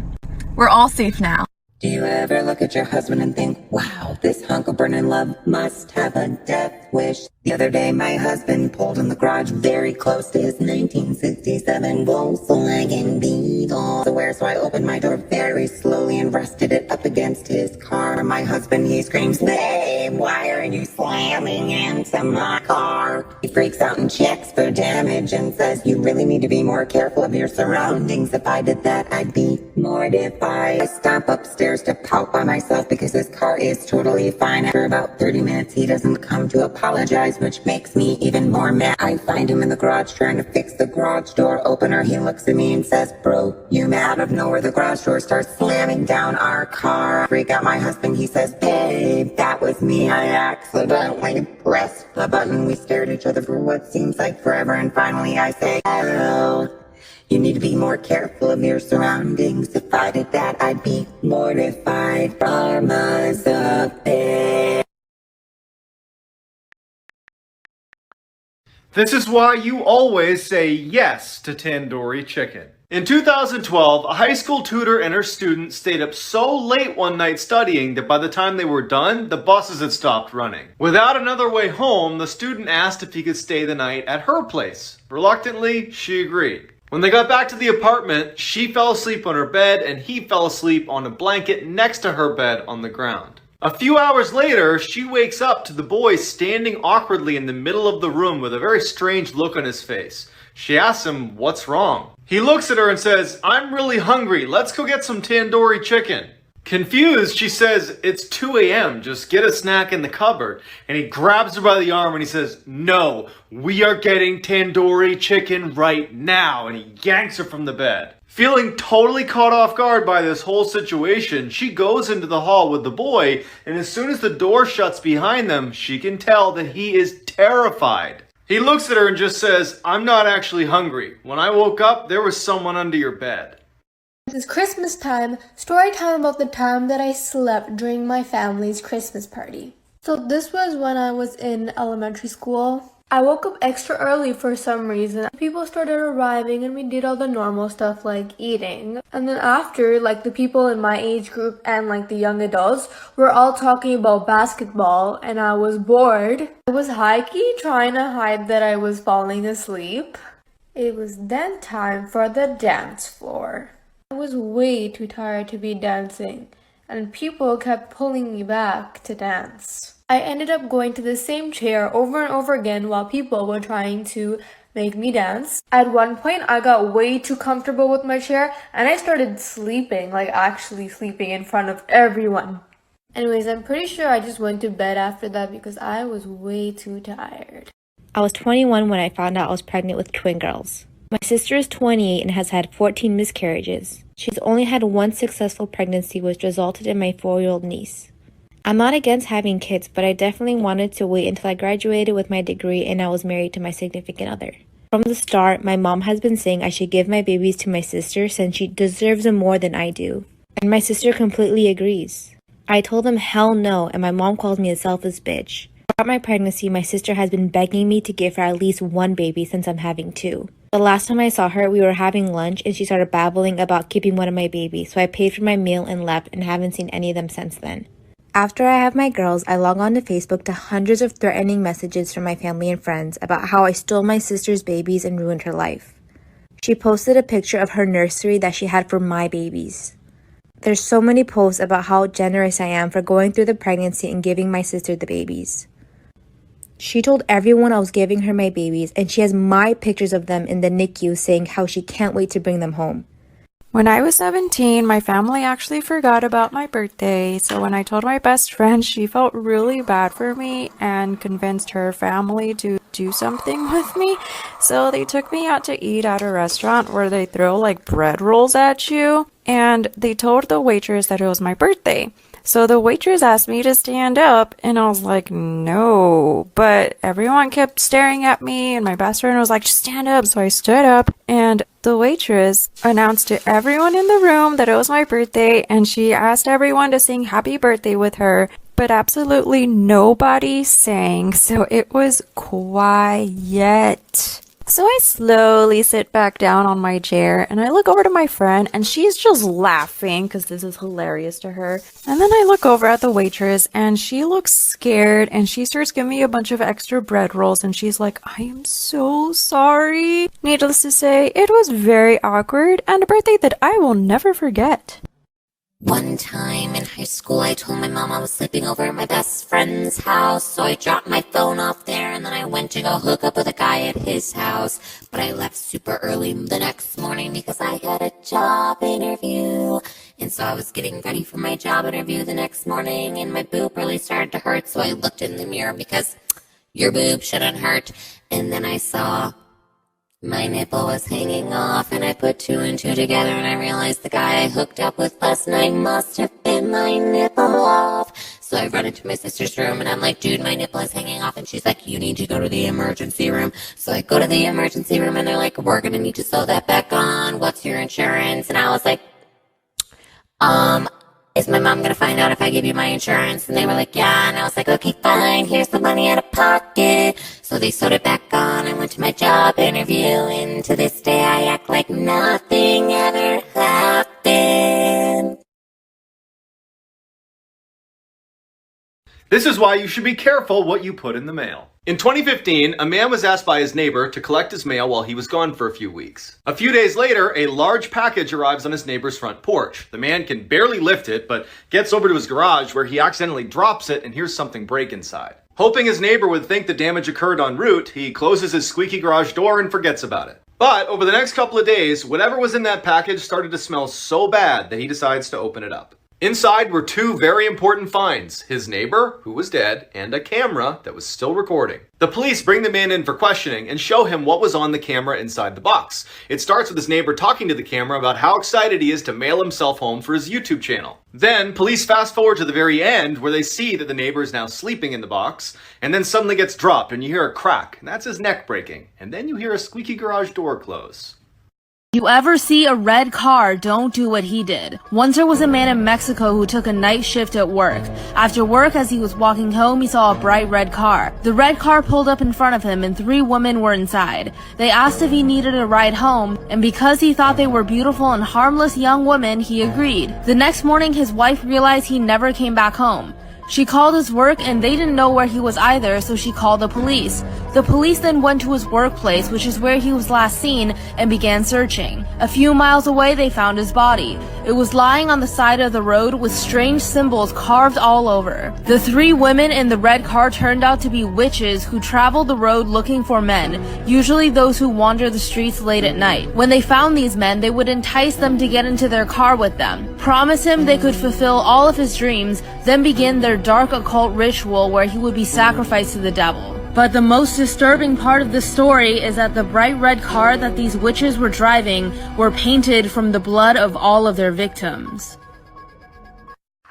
We're all safe now. Do you ever look at your husband and think, wow, this hunk of burning love must have a death wish? The other day, my husband pulled in the garage very close to his 1967 Volkswagen Beetle. So I opened my door very slowly and rested it up against his car. My husband, he screams, babe, why are you slamming into my car? He freaks out and checks for damage and says, you really need to be more careful of your surroundings. If I did that, I'd be mortified. I stomp upstairs to pout by myself because his car is totally fine. After about 30 minutes, he doesn't come to apologize, which makes me even more mad. I find him in the garage trying to fix the garage door opener. He looks at me and says, bro, you mad? Out of nowhere, the garage door starts slamming down our car. I freak out my husband. He says, babe, that was me. I accidentally pressed the button. We stare at each other for what seems like forever. And finally I say, hello. You need to be more careful of your surroundings. If I did that, I'd be mortified. Karma's a bitch. This is why you always say yes to tandoori chicken. In 2012, a high school tutor and her student stayed up so late one night studying that by the time they were done, the buses had stopped running. Without another way home, the student asked if he could stay the night at her place. Reluctantly, she agreed. When they got back to the apartment, she fell asleep on her bed and he fell asleep on a blanket next to her bed on the ground. A few hours later, she wakes up to the boy standing awkwardly in the middle of the room with a very strange look on his face. She asks him, what's wrong? He looks at her and says, I'm really hungry. Let's go get some tandoori chicken. Confused, she says, it's 2 a.m. Just get a snack in the cupboard. And he grabs her by the arm and he says, no, we are getting tandoori chicken right now. And he yanks her from the bed. Feeling totally caught off guard by this whole situation, she goes into the hall with the boy, and as soon as the door shuts behind them, she can tell that he is terrified. He looks at her and just says, I'm not actually hungry. When I woke up, there was someone under your bed. It's Christmas time, story time about the time that I slept during my family's Christmas party. So this was when I was in elementary school. I woke up extra early for some reason. People started arriving and we did all the normal stuff like eating. And then after, like the people in my age group and like the young adults were all talking about basketball and I was bored. I was high-key trying to hide that I was falling asleep. It was then time for the dance floor. I was way too tired to be dancing and people kept pulling me back to dance. I ended up going to the same chair over and over again while people were trying to make me dance. At one point, I got way too comfortable with my chair and I started sleeping, like actually sleeping in front of everyone. Anyways, I'm pretty sure I just went to bed after that because I was way too tired. I was 21 when I found out I was pregnant with twin girls. My sister is 28 and has had 14 miscarriages. She's only had one successful pregnancy, which resulted in my 4-year-old niece. I'm not against having kids, but I definitely wanted to wait until I graduated with my degree and I was married to my significant other. From the start, my mom has been saying I should give my babies to my sister since she deserves them more than I do. And my sister completely agrees. I told them hell no, and my mom calls me a selfish bitch. Throughout my pregnancy, my sister has been begging me to give her at least one baby since I'm having 2. The last time I saw her, we were having lunch and she started babbling about keeping one of my babies, so I paid for my meal and left and haven't seen any of them since then. After I have my girls, I log on to Facebook to hundreds of threatening messages from my family and friends about how I stole my sister's babies and ruined her life. She posted a picture of her nursery that she had for my babies. There's so many posts about how generous I am for going through the pregnancy and giving my sister the babies. She told everyone I was giving her my babies, and she has my pictures of them in the NICU saying how she can't wait to bring them home. When I was 17, my family actually forgot about my birthday, so when I told my best friend, she felt really bad for me and convinced her family to do something with me. So they took me out to eat at a restaurant where they throw like bread rolls at you, and they told the waitress that it was my birthday. So the waitress asked me to stand up, and I was like, no. But everyone kept staring at me, and my best friend was like, just stand up. So I stood up, and the waitress announced to everyone in the room that it was my birthday, and she asked everyone to sing happy birthday with her. But absolutely nobody sang, so it was quiet. So I slowly sit back down on my chair and I look over to my friend and she's just laughing because this is hilarious to her. And then I look over at the waitress and she looks scared and she starts giving me a bunch of extra bread rolls and she's like, I am so sorry. Needless to say, it was very awkward and a birthday that I will never forget. One time in high school, I told my mom I was sleeping over at my best friend's house, so I dropped my phone off there and then I went to go hook up with a guy at his house. But I left super early the next morning because I had a job interview. And so I was getting ready for my job interview the next morning and my boob really started to hurt, so I looked in the mirror because your boob shouldn't hurt. And then I saw my nipple was hanging off and I put 2 and 2 together and I realized the guy I hooked up with last night must have been my nipple off. So I run into my sister's room and I'm like, dude, my nipple is hanging off. And she's like, you need to go to the emergency room. So I go to the emergency room and they're like, we're going to need to sew that back on. What's your insurance? And I was like, is my mom going to find out if I give you my insurance? And they were like, yeah. And I was like, okay, fine. Here's the money out of pocket. So they sewed it back on. I went to my job interview. And to this day, I act like nothing ever happened. This is why you should be careful what you put in the mail. In 2015, a man was asked by his neighbor to collect his mail while he was gone for a few weeks. A few days later, a large package arrives on his neighbor's front porch. The man can barely lift it, but gets over to his garage where he accidentally drops it and hears something break inside. Hoping his neighbor would think the damage occurred en route, he closes his squeaky garage door and forgets about it. But over the next couple of days, whatever was in that package started to smell so bad that he decides to open it up. Inside were 2 very important finds, his neighbor, who was dead, and a camera that was still recording. The police bring the man in for questioning and show him what was on the camera inside the box. It starts with his neighbor talking to the camera about how excited he is to mail himself home for his YouTube channel. Then, police fast forward to the very end where they see that the neighbor is now sleeping in the box, and then suddenly gets dropped and you hear a crack, and that's his neck breaking. And then you hear a squeaky garage door close. You ever see a red car, don't do what he did. Once there was a man in Mexico who took a night shift at work. After work, as he was walking home, he saw a bright red car. The red car pulled up in front of him and 3 women were inside. They asked if he needed a ride home, and because he thought they were beautiful and harmless young women, he agreed. The next morning, his wife realized he never came back home. She called his work and they didn't know where he was either, so she called the police. The police then went to his workplace, which is where he was last seen, and began searching. A few miles away, they found his body. It was lying on the side of the road with strange symbols carved all over. The 3 women in the red car turned out to be witches who traveled the road looking for men, usually those who wander the streets late at night. When they found these men, they would entice them to get into their car with them, promise him they could fulfill all of his dreams, then begin their dark occult ritual where he would be sacrificed to the devil. But the most disturbing part of the story is that the bright red car that these witches were driving were painted from the blood of all of their victims.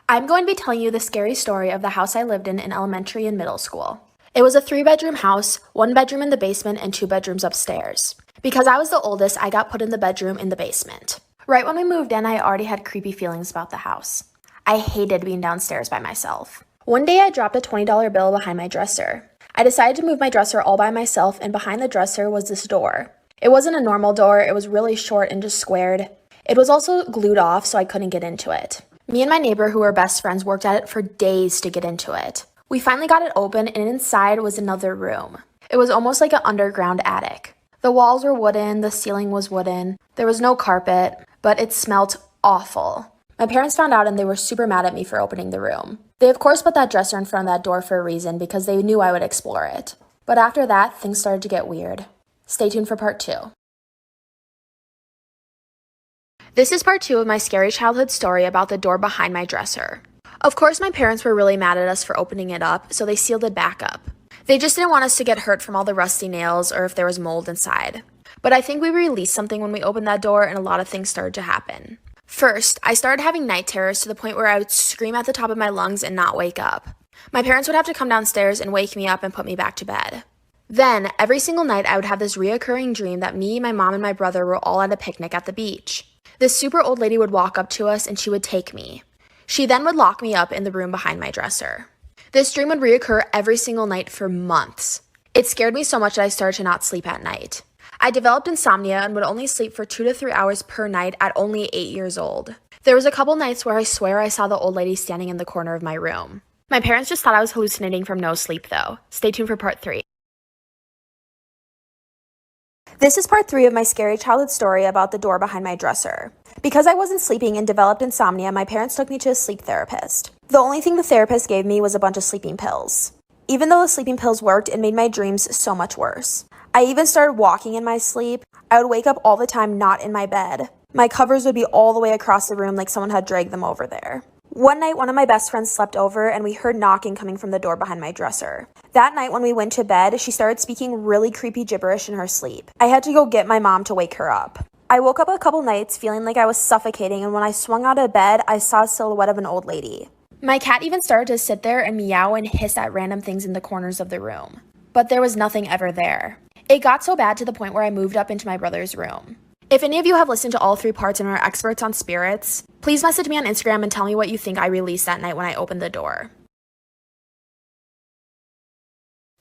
I'm going to be telling you the scary story of the house I lived in elementary and middle school. It was a 3-bedroom house, 1 bedroom in the basement and 2 bedrooms upstairs. Because I was the oldest, I got put in the bedroom in the basement. Right when we moved in, I already had creepy feelings about the house. I hated being downstairs by myself. One day I dropped a $20 bill behind my dresser. I decided to move my dresser all by myself, and behind the dresser was this door. It wasn't a normal door, it was really short and just squared. It was also glued off, so I couldn't get into it. Me and my neighbor, who were best friends, worked at it for days to get into it. We finally got it open, and inside was another room. It was almost like an underground attic. The walls were wooden, the ceiling was wooden, there was no carpet, but it smelled awful. My parents found out and they were super mad at me for opening the room. They of course put that dresser in front of that door for a reason because they knew I would explore it. But after that, things started to get weird. Stay tuned for part 2. This is part 2 of my scary childhood story about the door behind my dresser. Of course, my parents were really mad at us for opening it up, so they sealed it back up. They just didn't want us to get hurt from all the rusty nails or if there was mold inside. But I think we released something when we opened that door and a lot of things started to happen. First, I started having night terrors to the point where I would scream at the top of my lungs and not wake up. My parents would have to come downstairs and wake me up and put me back to bed. Then, every single night, I would have this reoccurring dream that me, my mom, and my brother were all at a picnic at the beach. This super old lady would walk up to us and she would take me. She then would lock me up in the room behind my dresser. This dream would reoccur every single night for months. It scared me so much that I started to not sleep at night. I developed insomnia and would only sleep for 2 to 3 hours per night at only 8 years old. There was a couple nights where I swear I saw the old lady standing in the corner of my room. My parents just thought I was hallucinating from no sleep though. Stay tuned for part 3. This is part 3 of my scary childhood story about the door behind my dresser. Because I wasn't sleeping and developed insomnia, my parents took me to a sleep therapist. The only thing the therapist gave me was a bunch of sleeping pills. Even though the sleeping pills worked, it made my dreams so much worse. I even started walking in my sleep. I would wake up all the time not in my bed. My covers would be all the way across the room like someone had dragged them over there. One night, one of my best friends slept over and we heard knocking coming from the door behind my dresser. That night when we went to bed, she started speaking really creepy gibberish in her sleep. I had to go get my mom to wake her up. I woke up a couple nights feeling like I was suffocating, and when I swung out of bed, I saw a silhouette of an old lady. My cat even started to sit there and meow and hiss at random things in the corners of the room. But there was nothing ever there. It got so bad to the point where I moved up into my brother's room. If any of you have listened to all 3 parts and are experts on spirits, please message me on Instagram and tell me what you think I released that night when I opened the door.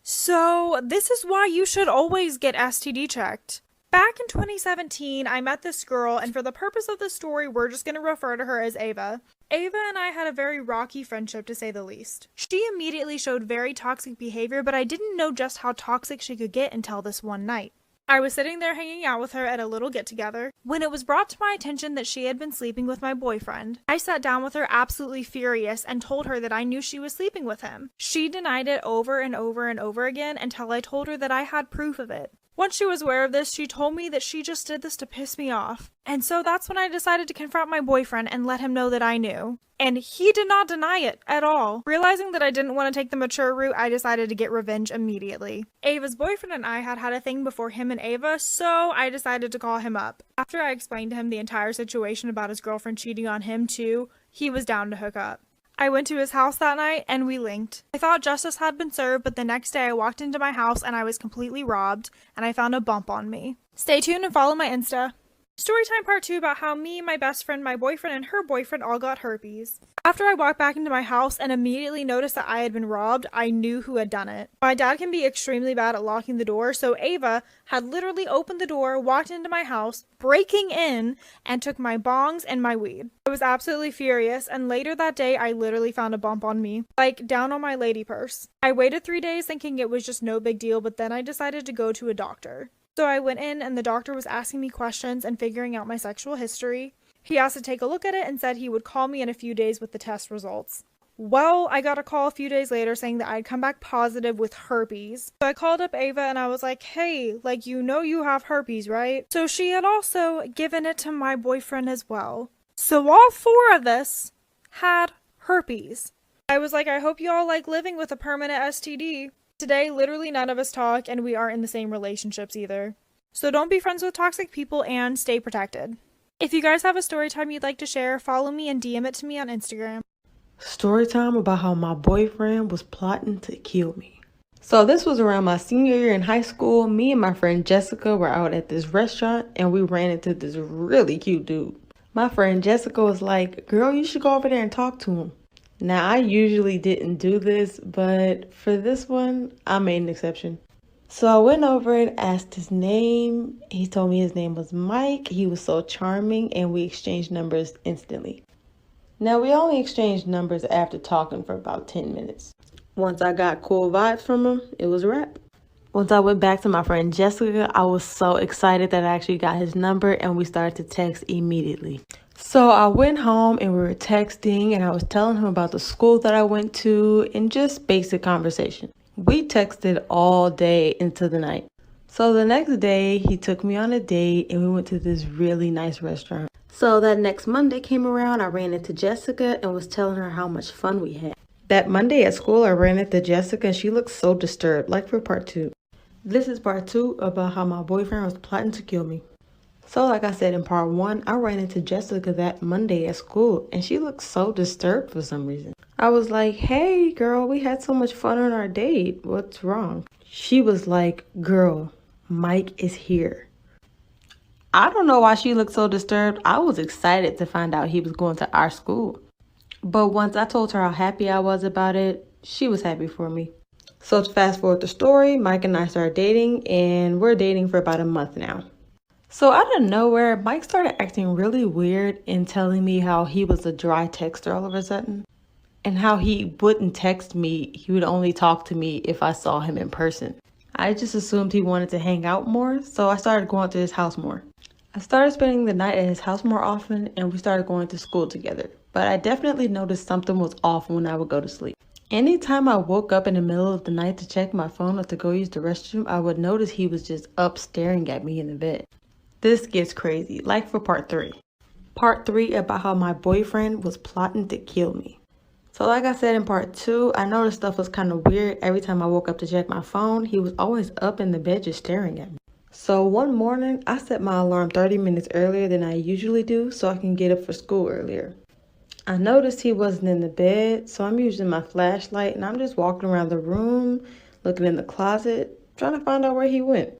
So, this is why you should always get STD checked. Back in 2017, I met this girl, and for the purpose of the story, we're just going to refer to her as Ava. Ava and I had a very rocky friendship, to say the least. She immediately showed very toxic behavior, but I didn't know just how toxic she could get until this one night. I was sitting there hanging out with her at a little get-together when it was brought to my attention that she had been sleeping with my boyfriend. I sat down with her absolutely furious and told her that I knew she was sleeping with him. She denied it over and over and over again until I told her that I had proof of it. Once she was aware of this, she told me that she just did this to piss me off. And so that's when I decided to confront my boyfriend and let him know that I knew. And he did not deny it at all. Realizing that I didn't want to take the mature route, I decided to get revenge immediately. Ava's boyfriend and I had a thing before him and Ava, so I decided to call him up. After I explained to him the entire situation about his girlfriend cheating on him too, he was down to hook up. I went to his house that night and we linked. I thought justice had been served, but the next day I walked into my house and I was completely robbed and I found a bump on me. Stay tuned and follow my Insta. Storytime part 2 about how me, my best friend, my boyfriend, and her boyfriend all got herpes. After I walked back into my house and immediately noticed that I had been robbed, I knew who had done it. My dad can be extremely bad at locking the door, so Ava had literally opened the door, walked into my house, breaking in, and took my bongs and my weed. I was absolutely furious, and later that day I literally found a bump on me, like down on my lady purse. I waited 3 days thinking it was just no big deal, but then I decided to go to a doctor. So I went in and the doctor was asking me questions and figuring out my sexual history. He asked to take a look at it and said he would call me in a few days with the test results. Well, I got a call a few days later saying that I'd come back positive with herpes. So I called up Ava and I was like, hey, you have herpes, right? So she had also given it to my boyfriend as well. So all 4 of us had herpes. I was like, I hope you all like living with a permanent STD. Today, literally none of us talk, and we aren't in the same relationships either. So don't be friends with toxic people and stay protected. If you guys have a story time you'd like to share, follow me and DM it to me on Instagram. Story time about how my boyfriend was plotting to kill me. So this was around my senior year in high school. Me and my friend Jessica were out at this restaurant, and we ran into this really cute dude. My friend Jessica was like, girl, you should go over there and talk to him. Now, I usually didn't do this, but for this one, I made an exception. So I went over and asked his name. He told me his name was Mike. He was so charming, and we exchanged numbers instantly. Now, we only exchanged numbers after talking for about 10 minutes. Once I got cool vibes from him, it was a wrap. Once I went back to my friend Jessica, I was so excited that I actually got his number, and we started to text immediately. So I went home and we were texting, and I was telling him about the school that I went to and just basic conversation. We texted all day into the night. So the next day he took me on a date and we went to this really nice restaurant. So that next Monday came around, I ran into Jessica and was telling her how much fun we had. That Monday at school, I ran into Jessica and she looked so disturbed, like for part 2. This is part 2 about how my boyfriend was plotting to kill me. So like I said in part 1, I ran into Jessica that Monday at school and she looked so disturbed for some reason. I was like, hey girl, we had so much fun on our date. What's wrong? She was like, girl, Mike is here. I don't know why she looked so disturbed. I was excited to find out he was going to our school. But once I told her how happy I was about it, she was happy for me. So to fast forward the story, Mike and I started dating, and we're dating for about a month now. So out of nowhere, Mike started acting really weird and telling me how he was a dry texter all of a sudden. And how he wouldn't text me, he would only talk to me if I saw him in person. I just assumed he wanted to hang out more, so I started going to his house more. I started spending the night at his house more often, and we started going to school together. But I definitely noticed something was off when I would go to sleep. Anytime I woke up in the middle of the night to check my phone or to go use the restroom, I would notice he was just up staring at me in the bed. This gets crazy, like for part 3. Part 3 about how my boyfriend was plotting to kill me. So like I said in part 2, I noticed stuff was kind of weird. Every time I woke up to check my phone, he was always up in the bed just staring at me. So one morning, I set my alarm 30 minutes earlier than I usually do so I can get up for school earlier. I noticed he wasn't in the bed, so I'm using my flashlight and I'm just walking around the room, looking in the closet, trying to find out where he went.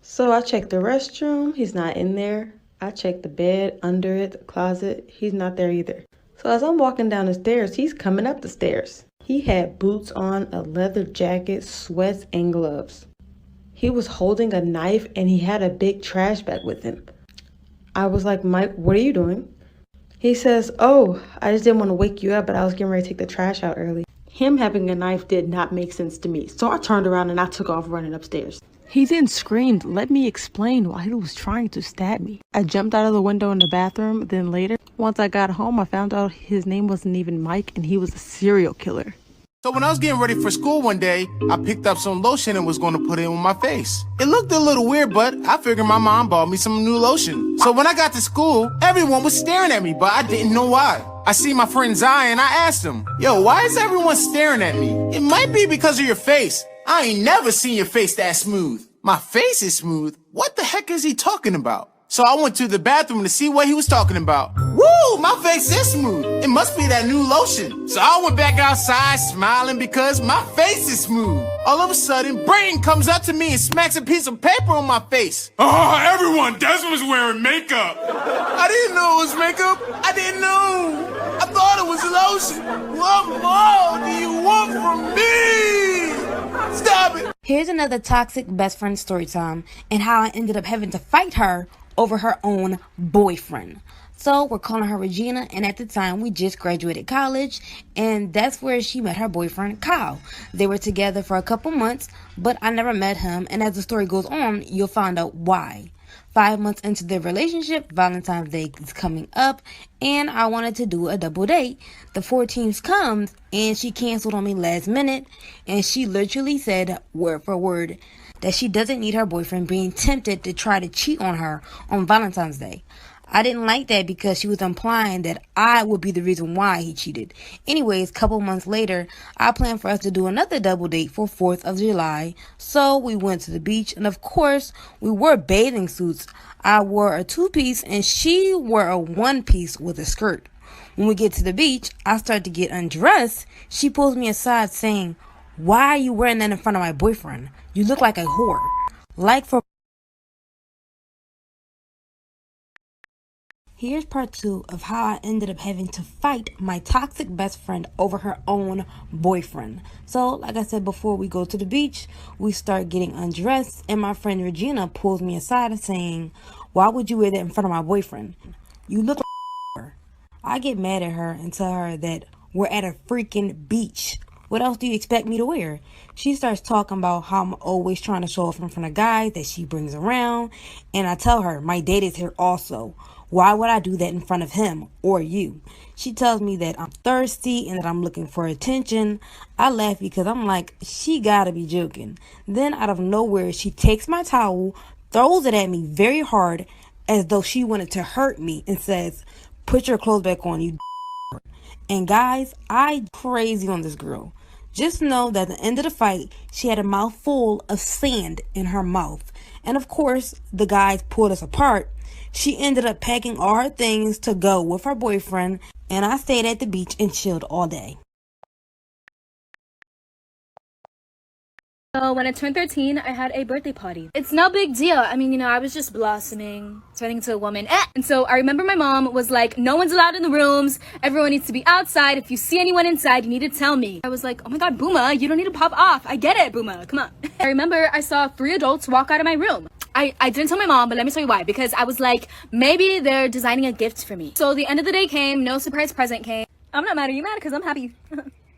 So I checked the restroom, he's not in there. I checked the bed, under it, the closet, he's not there either. So as I'm walking down the stairs, he's coming up the stairs. He had boots on, a leather jacket, sweats, and gloves. He was holding a knife and he had a big trash bag with him. I was like, Mike, what are you doing? He says, oh, I just didn't want to wake you up, but I was getting ready to take the trash out early. Him having a knife did not make sense to me, so I turned around and I took off running upstairs. He then screamed, let me explain, while he was trying to stab me. I jumped out of the window in the bathroom, then later, once I got home, I found out his name wasn't even Mike and he was a serial killer. So when I was getting ready for school one day, I picked up some lotion and was going to put it on my face. It looked a little weird, but I figured my mom bought me some new lotion. So when I got to school, everyone was staring at me, but I didn't know why. I see my friend Zai and I asked him, yo, why is everyone staring at me? It might be because of your face. I ain't never seen your face that smooth. My face is smooth? What the heck is he talking about? So I went to the bathroom to see what he was talking about. Woo, my face is smooth. It must be that new lotion. So I went back outside smiling because my face is smooth. All of a sudden, Brain comes up to me and smacks a piece of paper on my face. Oh, everyone, Desmond's wearing makeup. I didn't know it was makeup. I didn't know. I thought it was lotion. What more do you want from me? Stop it. Here's another toxic best friend story time and how I ended up having to fight her over her own boyfriend. So we're calling her Regina, and at the time we just graduated college, and that's where she met her boyfriend Kyle. They were together for a couple months, but I never met him, and as the story goes on, you'll find out why. 5 months into their relationship, Valentine's Day is coming up, and I wanted to do a double date. The 14th comes, and she canceled on me last minute, and she literally said, word for word, that she doesn't need her boyfriend being tempted to try to cheat on her on Valentine's Day. I didn't like that because she was implying that I would be the reason why he cheated. Anyways, a couple months later, I planned for us to do another double date for 4th of July. So we went to the beach, and of course, we wore bathing suits. I wore a 2-piece and she wore a 1-piece with a skirt. When we get to the beach, I start to get undressed. She pulls me aside saying, why are you wearing that in front of my boyfriend? You look like a whore. Like for... Here's part 2 of how I ended up having to fight my toxic best friend over her own boyfriend. So, like I said before, we go to the beach, we start getting undressed, and my friend Regina pulls me aside and saying, why would you wear that in front of my boyfriend? You look like a whore. I get mad at her and tell her that we're at a freaking beach. What else do you expect me to wear? She starts talking about how I'm always trying to show off in front of guys that she brings around. And I tell her, my date is here also. Why would I do that in front of him or you? She tells me that I'm thirsty and that I'm looking for attention. I laugh because I'm like, she gotta be joking. Then out of nowhere, she takes my towel, throws it at me very hard as though she wanted to hurt me and says, put your clothes back on, you. And guys, I crazy on this girl. Just know that at the end of the fight, she had a mouthful of sand in her mouth. And of course, the guys pulled us apart. She ended up packing all her things to go with her boyfriend, and I stayed at the beach and chilled all day. So when I turned 13, I had a birthday party. It's no big deal. I mean, I was just blossoming, turning into a woman. And so I remember my mom was like, no one's allowed in the rooms. Everyone needs to be outside. If you see anyone inside, you need to tell me. I was like, oh my God, Booma, you don't need to pop off. I get it, Booma, come on. I remember I saw 3 adults walk out of my room. I didn't tell my mom, but let me tell you why. Because I was like, maybe they're designing a gift for me. So the end of the day came, no surprise present came. I'm not mad at you, mad because I'm happy.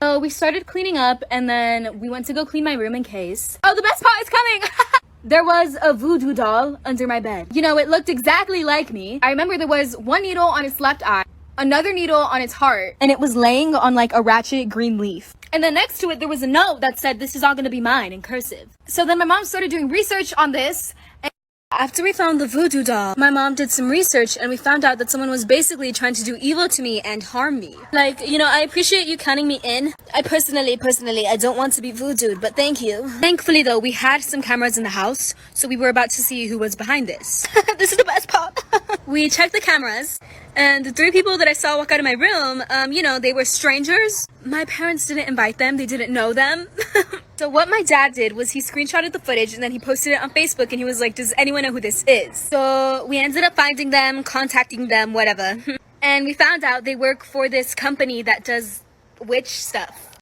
So we started cleaning up, and then we went to go clean my room in case. Oh, the best part is coming! There was a voodoo doll under my bed. It looked exactly like me. I remember there was one needle on its left eye, another needle on its heart, and it was laying on like a ratchet green leaf. And then next to it, there was a note that said, this is all gonna be mine in cursive. So then my mom started doing research on this. After we found the voodoo doll, my mom did some research and we found out that someone was basically trying to do evil to me and harm me. I appreciate you counting me in. I personally, I don't want to be voodooed, but thank you. Thankfully though, we had some cameras in the house, so we were about to see who was behind this. This is the best part. We checked the cameras, and the 3 people that I saw walk out of my room, they were strangers. My parents didn't invite them, they didn't know them. So what my dad did was he screenshotted the footage and then he posted it on Facebook and he was like, does anyone know who this is? So we ended up finding them, contacting them, whatever. And we found out they work for this company that does witch stuff.